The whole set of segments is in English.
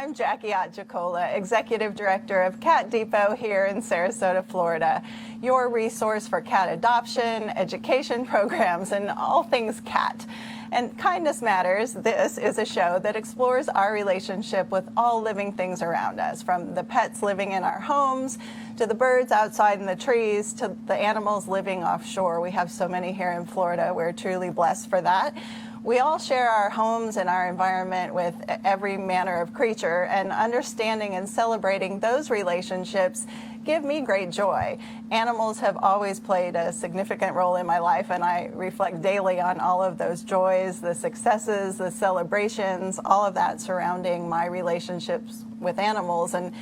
I'm Jackie Dietterle, Executive Director of Cat Depot here in Sarasota, Florida, your resource for cat adoption, education programs, and all things cat. And Kindness Matters, this is a show that explores our relationship with all living things around us, from the pets living in our homes, to the birds outside in the trees, to the animals living offshore. We have so many here in Florida. We're truly blessed for that. We all share our homes and our environment with every manner of creature, and understanding and celebrating those relationships give me great joy. Animals have always played a significant role in my life, and I reflect daily on all of those joys, the successes, the celebrations, all of that surrounding my relationships with animals. And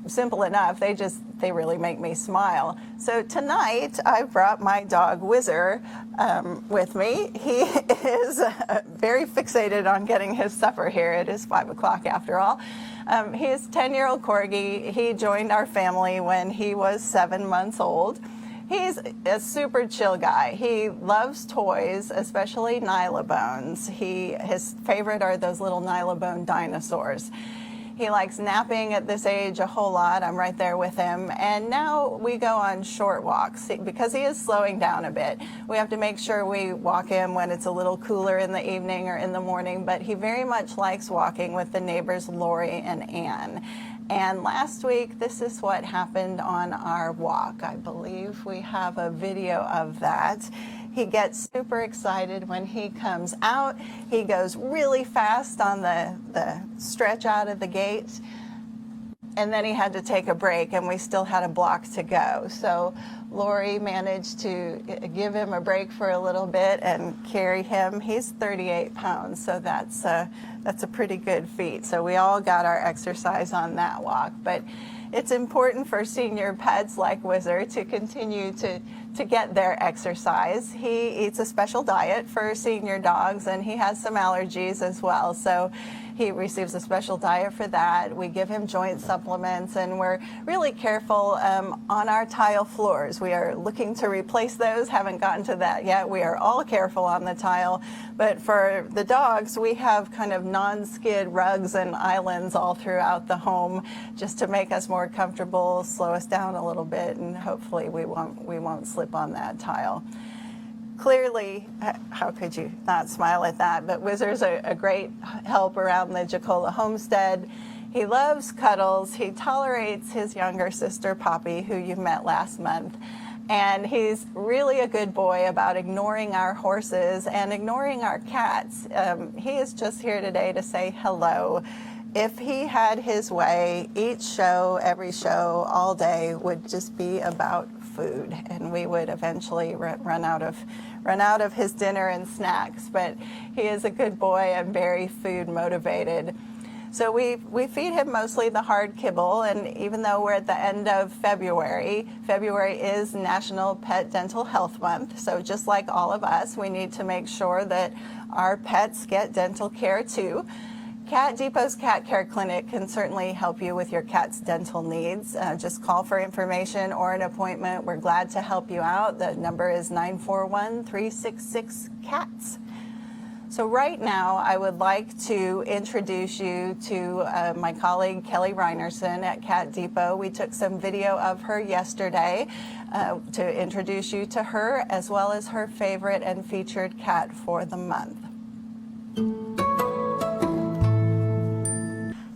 simple enough, they really make me smile. So tonight I brought my dog Whizzer with me. He is very fixated on getting his supper here. It is 5 o'clock after all. He is a 10-year-old corgi. He joined our family when he was 7 months old. He's a super chill guy. He loves toys, especially Nylabones. His favorite are those little Nylabone dinosaurs. He likes napping at this age a whole lot. I'm right there with him. And now we go on short walks because he is slowing down a bit. We have to make sure we walk him when it's a little cooler in the evening or in the morning, but he very much likes walking with the neighbors Lori and Ann. And last week, this is what happened on our walk. I believe we have a video of that. He gets super excited when he comes out. He goes really fast on the stretch out of the gate. And then he had to take a break, and we still had a block to go. So Lori managed to give him a break for a little bit and carry him. He's 38 pounds, so that's a pretty good feat. So we all got our exercise on that walk. But it's important for senior pets like Whizzer to continue to get their exercise. He eats a special diet for senior dogs, and he has some allergies as well. So he receives a special diet for that. We give him joint supplements, and we're really careful on our tile floors. We are looking to replace those. Haven't gotten to that yet. We are all careful on the tile. But for the dogs, we have kind of non-skid rugs and islands all throughout the home just to make us more comfortable, slow us down a little bit, and hopefully we won't slip on that tile. Clearly, how could you not smile at that? But Whizzer's a great help around the Dietterle homestead. He loves cuddles. He tolerates his younger sister, Poppy, who you met last month. And he's really a good boy about ignoring our horses and ignoring our cats. He is just here today to say hello. If he had his way, each show, every show, all day would just be about food, and we would eventually run out of his dinner and snacks. But he is a good boy and very food motivated. So we feed him mostly the hard kibble, and even though we're at the end of February is National Pet Dental Health Month. So just like all of us, we need to make sure that our pets get dental care too. Cat Depot's Cat Care Clinic can certainly help you with your cat's dental needs. Just call for information or an appointment. We're glad to help you out. The number is 941-366-CATS. So right now, I would like to introduce you to my colleague, Kelly Rynason at Cat Depot. We took some video of her yesterday to introduce you to her, as well as her favorite and featured cat for the month.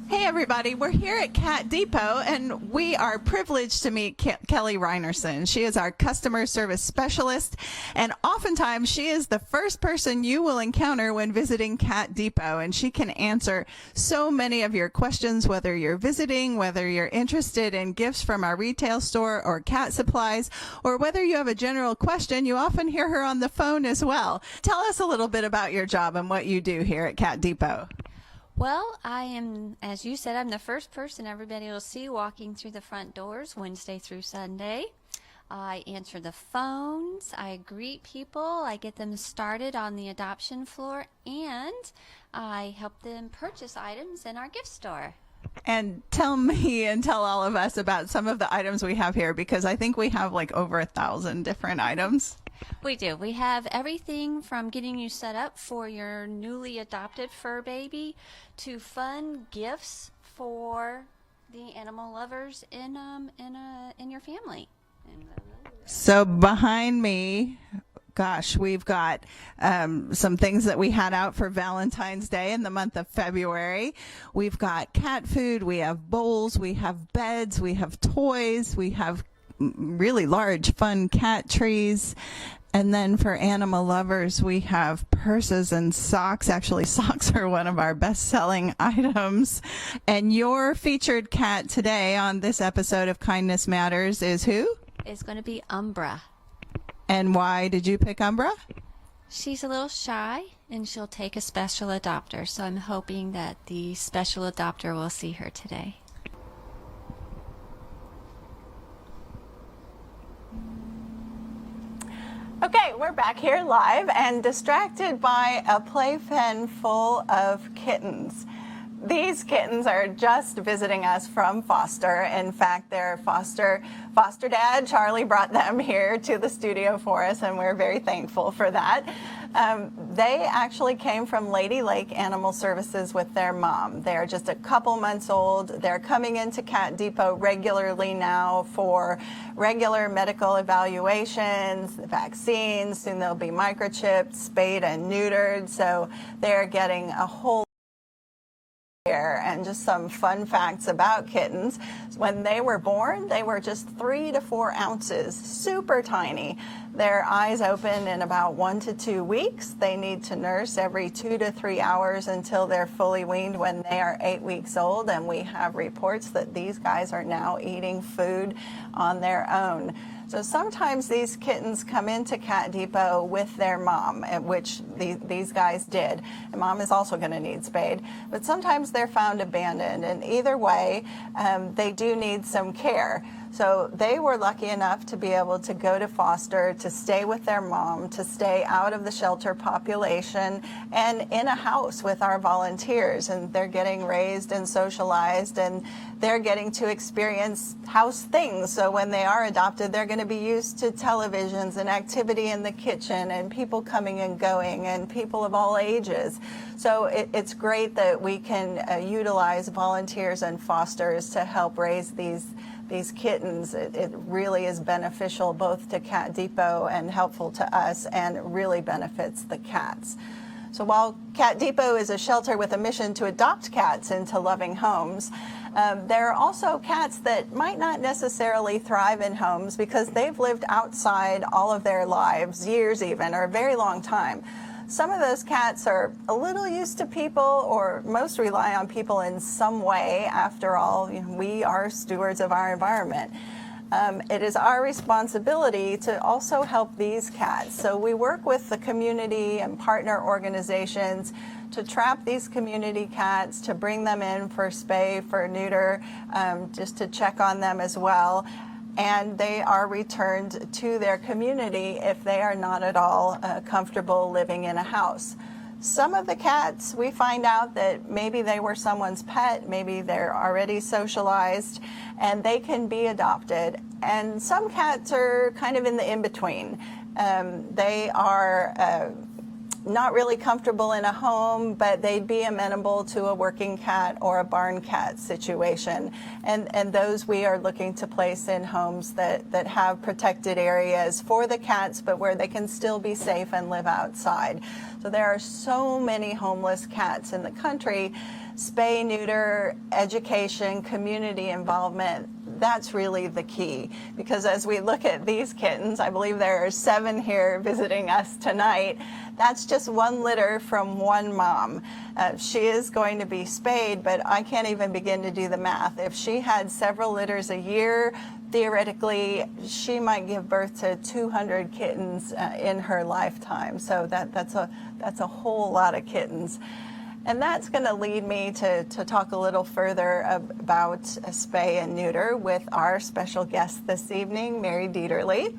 Hey everybody, we're here at Cat Depot, and we are privileged to meet Kelly Rynason. She is our customer service specialist, and oftentimes she is the first person you will encounter when visiting Cat Depot, and she can answer so many of your questions, whether you're visiting, whether you're interested in gifts from our retail store or cat supplies, or whether you have a general question. You often hear her on the phone as well. Tell us a little bit about your job and what you do here at Cat Depot. Well, I am, as you said, I'm the first person everybody will see walking through the front doors Wednesday through Sunday. I answer the phones, I greet people, I get them started on the adoption floor, and I help them purchase items in our gift store. And tell me and tell all of us about some of the items we have here, because I think we have like over 1,000 different items. We do. We have everything from getting you set up for your newly adopted fur baby to fun gifts for the animal lovers in your family. So behind me, gosh, we've got some things that we had out for Valentine's Day in the month of February. We've got cat food, we have bowls, we have beds, we have toys, we have really large fun cat trees. And then for animal lovers, we have purses and socks. Actually, socks are one of our best-selling items. And your featured cat today on this episode of Kindness Matters is who? It's going to be Umbra. And why did you pick Umbra? She's a little shy, and she'll take a special adopter. So I'm hoping that the special adopter will see her today. Okay, we're back here live and distracted by a playpen full of kittens. These kittens are just visiting us from foster. In fact, their foster dad, Charlie, brought them here to the studio for us, and we're very thankful for that. They actually came from Lady Lake Animal Services with their mom. They're just a couple months old. They're coming into Cat Depot regularly now for regular medical evaluations, vaccines. Soon they'll be microchipped, spayed, and neutered. So they're getting a whole and just some fun facts about kittens. When they were born, they were just 3 to 4 ounces, super tiny. Their eyes open in about 1 to 2 weeks. They need to nurse every 2 to 3 hours until they're fully weaned when they are 8 weeks old. And we have reports that these guys are now eating food on their own. So sometimes these kittens come into Cat Depot with their mom, which these guys did. And mom is also going to need spayed. But sometimes they're found abandoned. And either way, they do need some care. So they were lucky enough to be able to go to foster, to stay with their mom, to stay out of the shelter population, and in a house with our volunteers. And they're getting raised and socialized, and they're getting to experience house things. So when they are adopted, they're going to be used to televisions and activity in the kitchen and people coming and going and people of all ages. So it's great that we can utilize volunteers and fosters to help raise these kittens. It really is beneficial both to Cat Depot and helpful to us, and really benefits the cats. So while Cat Depot is a shelter with a mission to adopt cats into loving homes, there are also cats that might not necessarily thrive in homes because they've lived outside all of their lives, years even, or a very long time. Some of those cats are a little used to people, or most rely on people in some way. After all, we are stewards of our environment. It is our responsibility to also help these cats. So we work with the community and partner organizations to trap these community cats, to bring them in for spay, for neuter, just to check on them as well. And they are returned to their community if they are not at all comfortable living in a house. Some of the cats, we find out that maybe they were someone's pet, maybe they're already socialized, and they can be adopted. And some cats are kind of in the in-between. They are not really comfortable in a home, but they'd be amenable to a working cat or a barn cat situation. And those we are looking to place in homes that have protected areas for the cats, but where they can still be safe and live outside. So there are so many homeless cats in the country. Spay, neuter, education, community involvement, that's really the key. Because as we look at these kittens, I believe there are 7 here visiting us tonight. That's just one litter from one mom. She is going to be spayed, but I can't even begin to do the math. If she had several litters a year, theoretically, she might give birth to 200 kittens in her lifetime. So that's a whole lot of kittens. And that's going to lead me to talk a little further about spay and neuter with our special guest this evening, Mary Dietterle.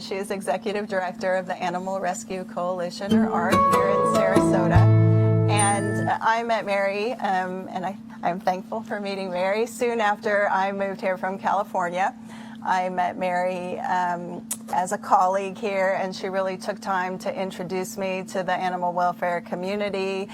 She is Executive Director of the Animal Rescue Coalition, or ARC, here in Sarasota. And I met Mary, and I'm thankful for meeting Mary soon after I moved here from California. I met Mary as a colleague here, and she really took time to introduce me to the animal welfare community.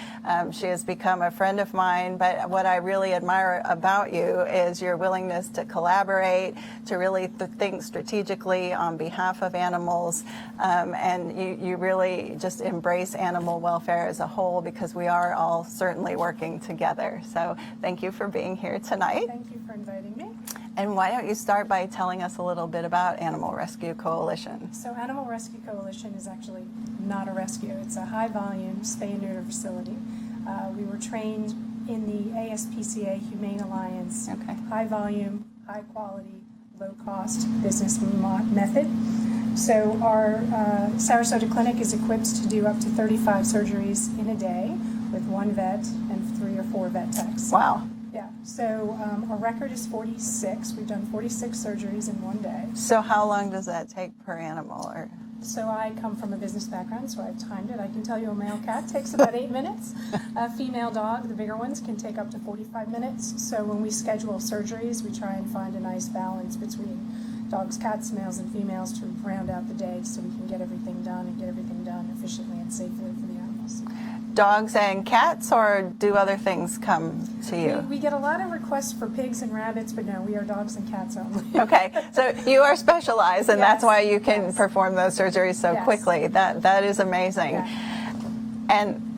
She has become a friend of mine, but what I really admire about you is your willingness to collaborate, to really think strategically on behalf of animals, and you really just embrace animal welfare as a whole, because we are all certainly working together. So thank you for being here tonight. Thank you for inviting me. And why don't you start by telling us a little bit about Animal Rescue Coalition? So Animal Rescue Coalition is actually not a rescue. It's a high-volume spay and neuter facility. We were trained in the ASPCA Humane Alliance high-volume, high-quality, low-cost business method. So our Sarasota clinic is equipped to do up to 35 surgeries in a day with one vet and 3 or 4 vet techs. Wow. Yeah, so our record is 46. We've done 46 surgeries in one day. So how long does that take per animal? Or So I come from a business background, so I've timed it. I can tell you a male cat takes about 8 minutes. A female dog, the bigger ones, can take up to 45 minutes. So when we schedule surgeries, we try and find a nice balance between dogs, cats, males, and females to round out the day so we can get everything done and get everything done efficiently and safely for the animals. dogs and cats, or do other things come to you? We get a lot of requests for pigs and rabbits, but no, we are dogs and cats only. Okay, so you are specialized, and that's Yes, why you can yes. perform those surgeries so Yes. quickly. That is amazing. Yeah. And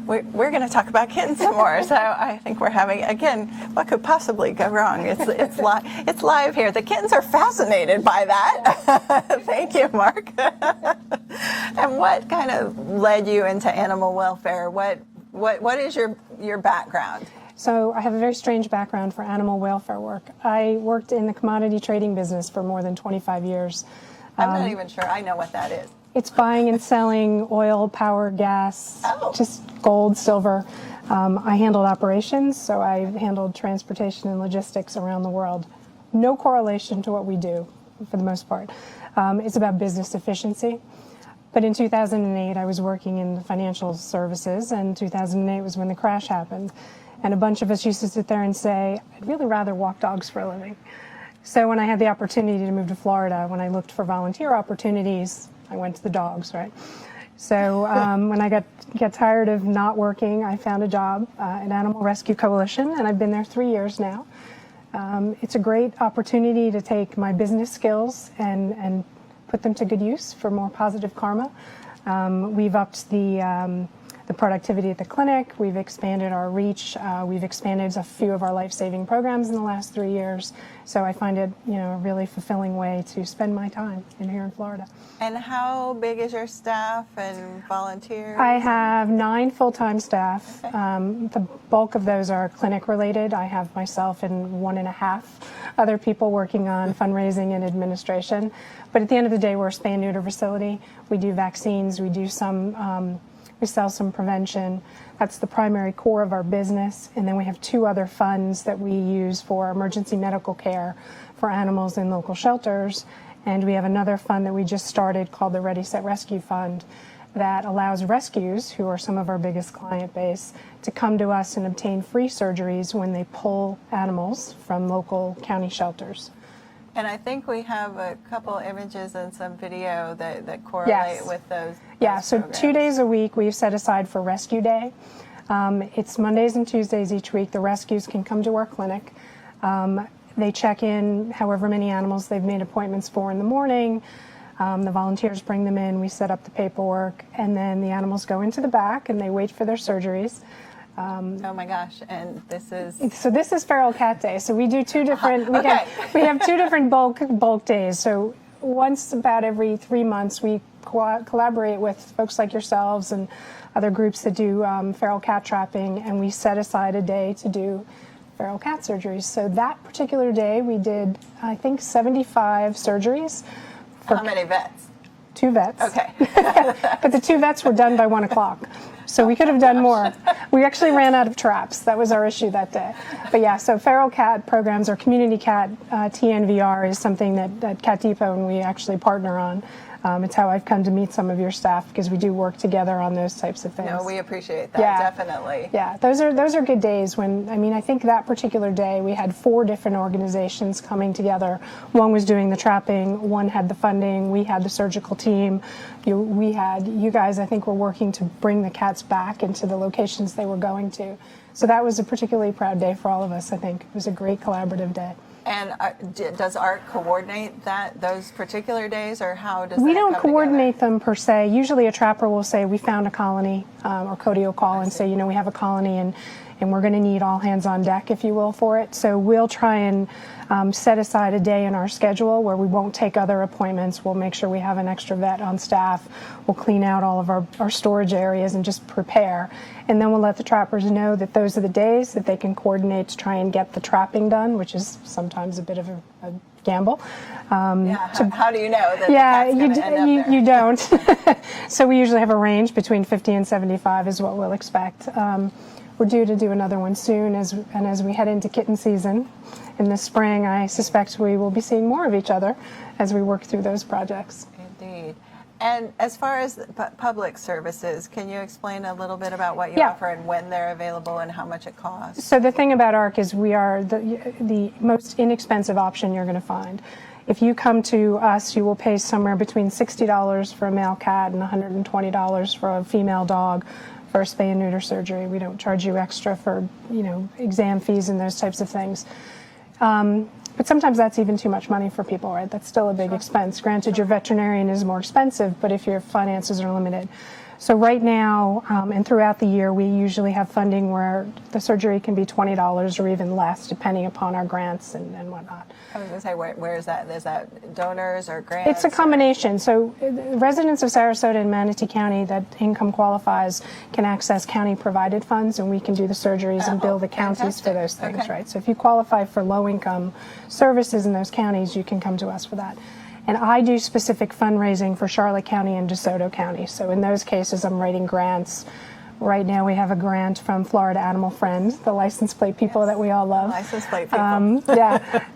we're going to talk about kittens some more. So I think we're having, again, what could possibly go wrong? It's live here. The kittens are fascinated by that. Thank you, Mark. And what kind of led you into animal welfare? What is your background? So I have a very strange background for animal welfare work. I worked in the commodity trading business for more than 25 years. I'm not even sure I know what that is. It's buying and selling oil, power, gas, just gold, silver. I handled operations, so I handled transportation and logistics around the world. No correlation to what we do, for the most part. It's about business efficiency. But in 2008, I was working in the financial services, and 2008 was when the crash happened. And a bunch of us used to sit there and say, I'd really rather walk dogs for a living. So when I had the opportunity to move to Florida, when I looked for volunteer opportunities, I went to the dogs, right? So when I got tired of not working, I found a job at Animal Rescue Coalition, and I've been there 3 years now. It's a great opportunity to take my business skills and put them to good use for more positive karma. We've upped the productivity at the clinic. We've expanded our reach. We've expanded a few of our life-saving programs in the last 3 years. So I find it, a really fulfilling way to spend my time here in Florida. And how big is your staff and volunteers? I have 9 full-time staff. Okay. The bulk of those are clinic-related. I have myself and 1.5 other people working on fundraising and administration. But at the end of the day, we're a spay and neuter facility. We do vaccines. We do some. We sell some prevention. That's the primary core of our business. And then we have 2 other funds that we use for emergency medical care for animals in local shelters. And we have another fund that we just started called the Ready, Set, Rescue Fund that allows rescues, who are some of our biggest client base, to come to us and obtain free surgeries when they pull animals from local county shelters. And I think we have a couple images and some video that correlate with those. Yeah, those so programs. 2 days a week we've set aside for Rescue Day. It's Mondays and Tuesdays each week. The rescues can come to our clinic. They check in however many animals they've made appointments for in the morning. The volunteers bring them in. We set up the paperwork. And then the animals go into the back and they wait for their surgeries. Oh my gosh! And this is This is Feral Cat Day. So we do 2 different. We have 2 different bulk days. So once about every 3 months, we collaborate with folks like yourselves and other groups that do feral cat trapping, and we set aside a day to do feral cat surgeries. So that particular day, we did, I think, 75 surgeries. how many vets? 2 vets. Okay. But the 2 vets were done by 1 o'clock. So we could have done more. We actually ran out of traps. That was our issue that day. But yeah, so feral cat programs, or community cat TNVR, is something that Cat Depot and we actually partner on. It's how I've come to meet some of your staff, because we do work together on those types of things. No, we appreciate that, Yeah. definitely. Yeah, those are good days when, I think that particular day we had 4 different organizations coming together. One was doing the trapping, one had the funding, we had the surgical team. You guys, I think, were working to bring the cats back into the locations they were going to. So that was a particularly proud day for all of us, I think. It was a great collaborative day. And does Art coordinate those particular days, or how does We that don't come coordinate together? them per se. Usually a trapper will say, we found a colony, or Cody will call and say, we have a colony and we're going to need all hands on deck, if you will, for it. So we'll try and set aside a day in our schedule where we won't take other appointments. We'll make sure we have an extra vet on staff. We'll clean out all of our storage areas and just prepare. And then we'll let the trappers know that those are the days that they can coordinate to try and get the trapping done, which is sometimes a bit of a gamble. How do you know that Yeah, the cat's gonna end up there? you don't. So we usually have a range between 50 and 75 is what we'll expect. We're due to do another one soon, and as we head into kitten season in the spring, I suspect we will be seeing more of each other as we work through those projects. Indeed. And as far as public services, can you explain a little bit about what you Yeah. offer and when they're available and how much it costs? So the thing about ARC is we are the most inexpensive option you're going to find. If you come to us, you will pay somewhere between $60 for a male cat and $120 for a female dog for a spay and neuter surgery. We don't charge you extra for, exam fees and those types of things. But sometimes that's even too much money for people, right? That's still a big expense. Granted, your veterinarian is more expensive, but if your finances are limited. So right now, and throughout the year, we usually have funding where the surgery can be $20 or even less, depending upon our grants and whatnot. I was going to say, where is that? Is that donors or grants? It's a combination. So residents of Sarasota and Manatee County that income qualifies can access county-provided funds, and we can do the surgeries and bill the counties for those things, Okay. right? So if you qualify for low-income services in those counties, you can come to us for that. And I do specific fundraising for Charlotte County and DeSoto County. So in those cases, I'm writing grants. Right now we have a grant from Florida Animal Friend, the license plate people that we all love. License plate people.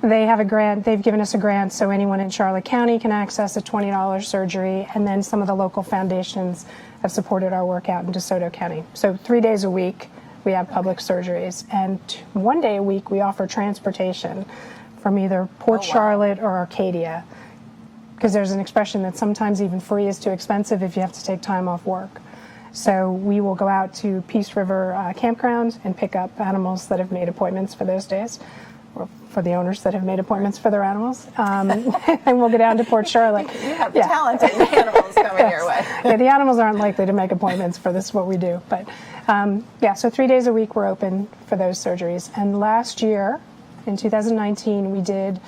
They have a grant. They've given us a grant so anyone in Charlotte County can access a $20 surgery. And then some of the local foundations have supported our work out in DeSoto County. So 3 days a week we have public surgeries. And 1 day a week we offer transportation from either Port Charlotte or Arcadia. Because there's an expression that sometimes even free is too expensive if you have to take time off work. So we will go out to Peace River Campground and pick up animals that have made appointments for those days, or for the owners that have made appointments for their animals. And we'll go down to Port Charlotte. You have talented animals coming your way. Yeah, the animals aren't likely to make appointments for this, what we do. But so 3 days a week we're open for those surgeries. And last year, in 2019, we did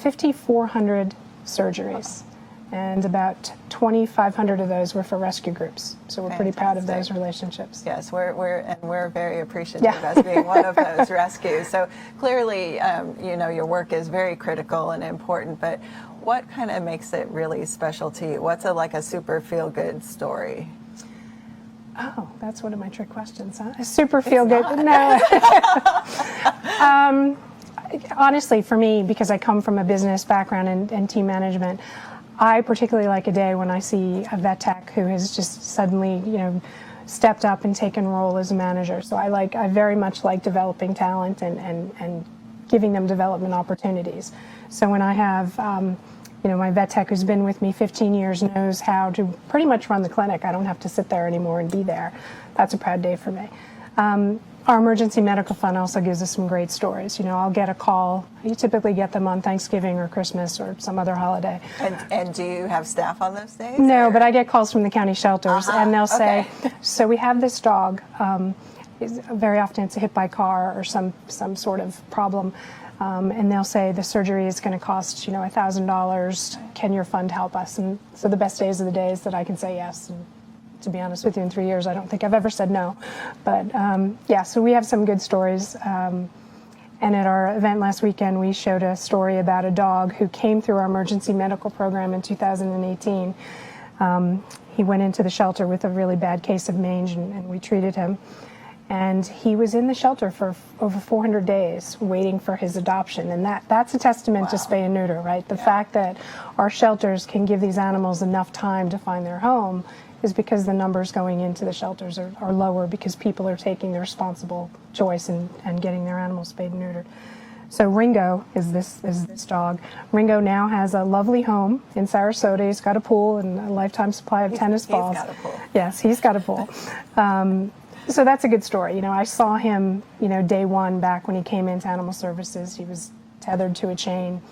5,400 surgeries, and about 2,500 of those were for rescue groups. So we're pretty proud of those relationships. Yes, we're very appreciative as being one of those rescues. So clearly, your work is very critical and important. But what kind of makes it really special to you? What's like a super feel good story? Oh, that's one of my trick questions, huh? A super feel good. No. Honestly, for me, because I come from a business background and team management, I particularly like a day when I see a vet tech who has just suddenly, stepped up and taken role as a manager. So I very much like developing talent and giving them development opportunities. So when I have, my vet tech who's been with me 15 years knows how to pretty much run the clinic. I don't have to sit there anymore and be there. That's a proud day for me. Our emergency medical fund also gives us some great stories. I'll get a call. You typically get them on Thanksgiving or Christmas or some other holiday. And do you have staff on those days? No, but I get calls from the county shelters, and they'll say, so we have this dog. Very often it's a hit by car or some sort of problem. And they'll say the surgery is going to cost, $1,000. Can your fund help us? And so the best days are the days that I can say yes. And to be honest with you, in 3 years, I don't think I've ever said no. But so we have some good stories. And at our event last weekend, we showed a story about a dog who came through our emergency medical program in 2018. He went into the shelter with a really bad case of mange, and we treated him. And he was in the shelter for over 400 days waiting for his adoption. And that's a testament to spay and neuter, right? The fact that our shelters can give these animals enough time to find their home is because the numbers going into the shelters are lower because people are taking the responsible choice and getting their animals spayed and neutered. So Ringo is this dog. Ringo now has a lovely home in Sarasota. He's got a pool and a lifetime supply of tennis balls. He's got a pool. Yes, he's got a pool. So that's a good story. You know, I saw him, day one back when he came into Animal Services. He was tethered to a chain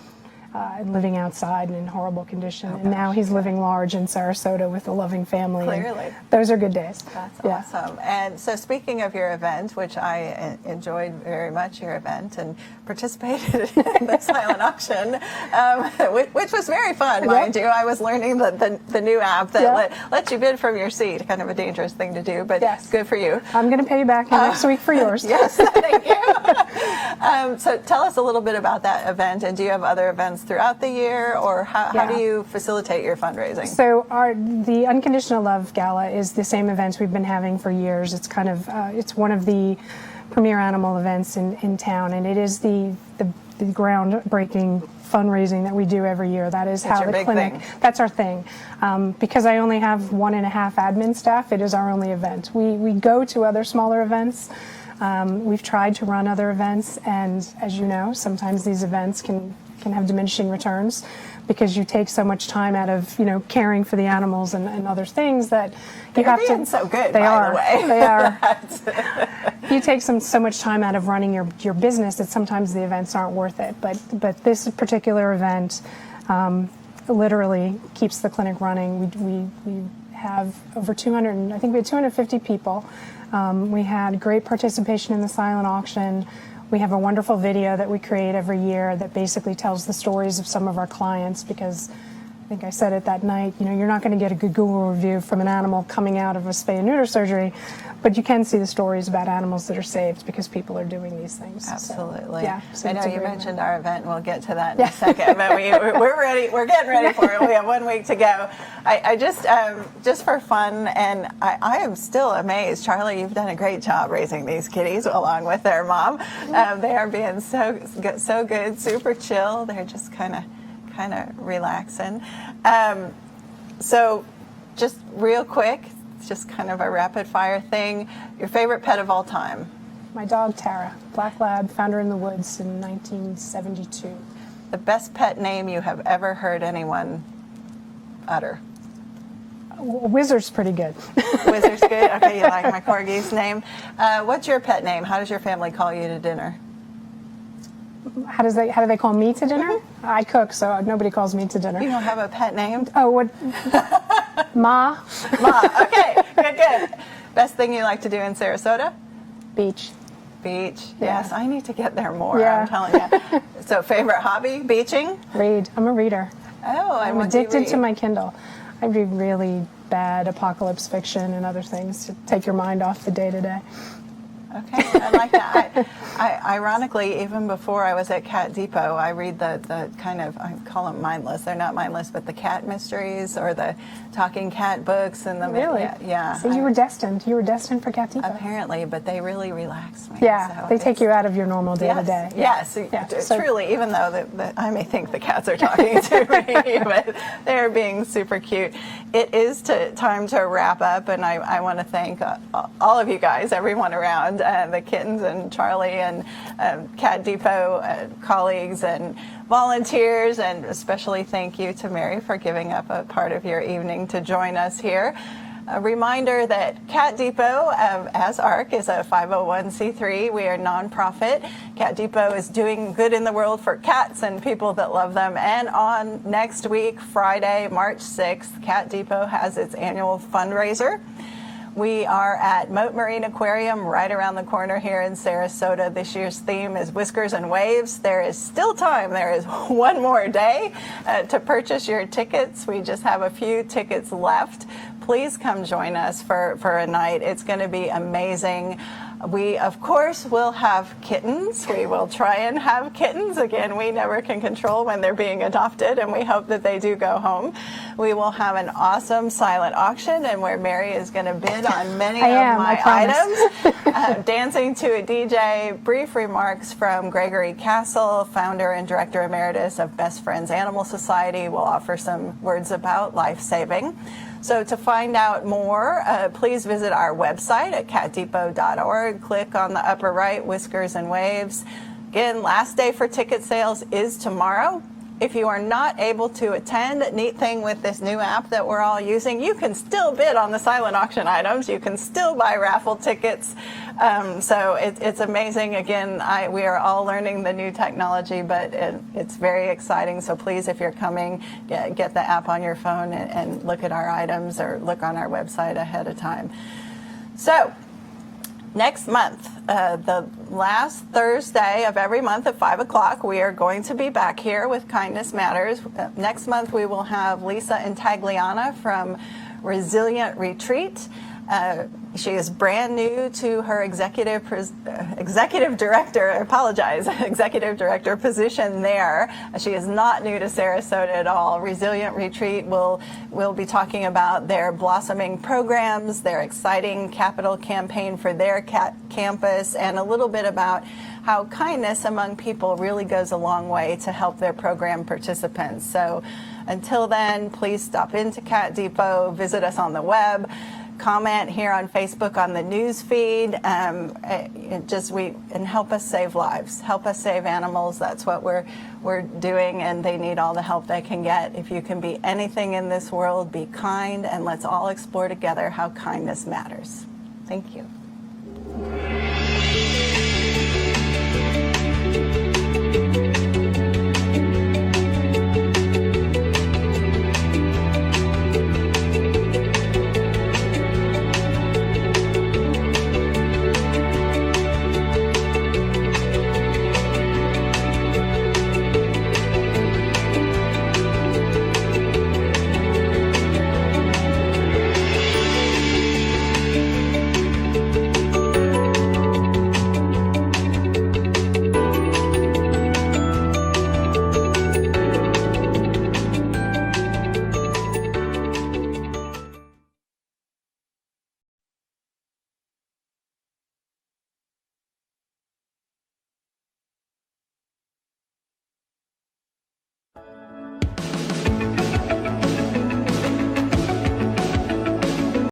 and living outside and in horrible condition. And now he's living large in Sarasota with a loving family. Clearly. Those are good days. That's awesome. And so speaking of your event, which I enjoyed very much, your event, and participated in the silent auction, which was very fun, mind you. I was learning the new app that lets you bid from your seat. Kind of a dangerous thing to do, but good for you. I'm going to pay you back next week for yours. Yes, thank you. So tell us a little bit about that event, and do you have other events throughout the year, or how do you facilitate your fundraising? So the Unconditional Love Gala is the same event we've been having for years. It's kind of it's one of the premier animal events in town, and it is the groundbreaking fundraising that we do every year. That is how the clinic. That's our thing. Because I only have 1.5 admin staff, it is our only event. We go to other smaller events. We've tried to run other events, and as you know, sometimes these events can have diminishing returns because you take so much time out of caring for the animals and other things that you have to. So good. They by are. The way. They are. You take so much time out of running your business that sometimes the events aren't worth it. But this particular event literally keeps the clinic running. We have over 200. I think we had 250 people. We had great participation in the silent auction. We have a wonderful video that we create every year that basically tells the stories of some of our clients, because I think I said it that night, you're not going to get a good Google review from an animal coming out of a spay and neuter surgery, but you can see the stories about animals that are saved because people are doing these things. Absolutely. So I know you mentioned our event, and we'll get to that in a second, but we're ready. We're getting ready for it. We have 1 week to go. I just for fun, and I am still amazed. Charlie, you've done a great job raising these kitties along with their mom. They are being so good, super chill. They're just kind of relaxing. So just real quick, it's just kind of a rapid fire thing. Your favorite pet of all time? My dog, Tara, Black Lab, found her in the woods in 1972. The best pet name you have ever heard anyone utter? Whizzer's pretty good. Whizzer's good? Okay, you like my corgi's name. What's your pet name? How does your family call you to dinner? How do they call me to dinner? I cook, so nobody calls me to dinner. You don't have a pet name? Oh, what? Ma. Ma. Okay, good. Best thing you like to do in Sarasota? Beach. Beach. Yeah. Yes, I need to get there more. Yeah. I'm telling you. So, favorite hobby? Beaching? Read. I'm a reader. Oh, I'm addicted to my Kindle. I read really bad apocalypse fiction and other things to take your mind off the day to day. Okay, I like that. I ironically, even before I was at Cat Depot, I read the kind of, I call them mindless. They're not mindless, but the cat mysteries or the talking cat books and the really, yeah. So you were destined. You were destined for Cat Depot. Apparently, but they really relax me. Yeah, so they take you out of your normal day to day. Yes, truly. Even though I may think the cats are talking to me, but they're being super cute. It is time to wrap up, and I want to thank all of you guys, everyone around. The Kittens and Charlie and Cat Depot colleagues and volunteers, and especially thank you to Mary for giving up a part of your evening to join us here. A reminder that Cat Depot, as ARC, is a 501c3. We are nonprofit. Cat Depot is doing good in the world for cats and people that love them. And on next week, Friday, March 6th, Cat Depot has its annual fundraiser. We are at Moat Marine Aquarium right around the corner here in Sarasota. This year's theme is Whiskers and Waves. There is still time. There is one more day to purchase your tickets. We just have a few tickets left. Please come join us for a night. It's going to be amazing. We, of course, will have kittens. We will try and have kittens. Again, we never can control when they're being adopted, and we hope that they do go home. We will have an awesome silent auction, and where Mary is going to bid on many of my items. Dancing to a DJ, brief remarks from Gregory Castle, founder and director emeritus of Best Friends Animal Society, will offer some words about life saving. So to find out more, please visit our website at catdepot.org. Click on the upper right, Whiskers and Waves. Again, last day for ticket sales is tomorrow. If you are not able to attend, neat thing with this new app that we're all using, you can still bid on the silent auction items. You can still buy raffle tickets. So it's amazing. Again, we are all learning the new technology, but it's very exciting. So please, if you're coming, get the app on your phone and look at our items or look on our website ahead of time. So next month, the last Thursday of every month at 5 o'clock, we are going to be back here with Kindness Matters. Next month, we will have Lisa Intagliana from Resilient Retreat. She is brand new to her executive director position there. She is not new to Sarasota at all. Resilient Retreat will be talking about their blossoming programs, their exciting capital campaign for their campus, and a little bit about how kindness among people really goes a long way to help their program participants. So until then, please stop into Cat Depot, visit us on the web, comment here on Facebook on the news feed, and help us save lives, help us save animals. That's what we're doing, and they need all the help they can get. If you can be anything in this world, be kind, and let's all explore together how kindness matters. Thank you.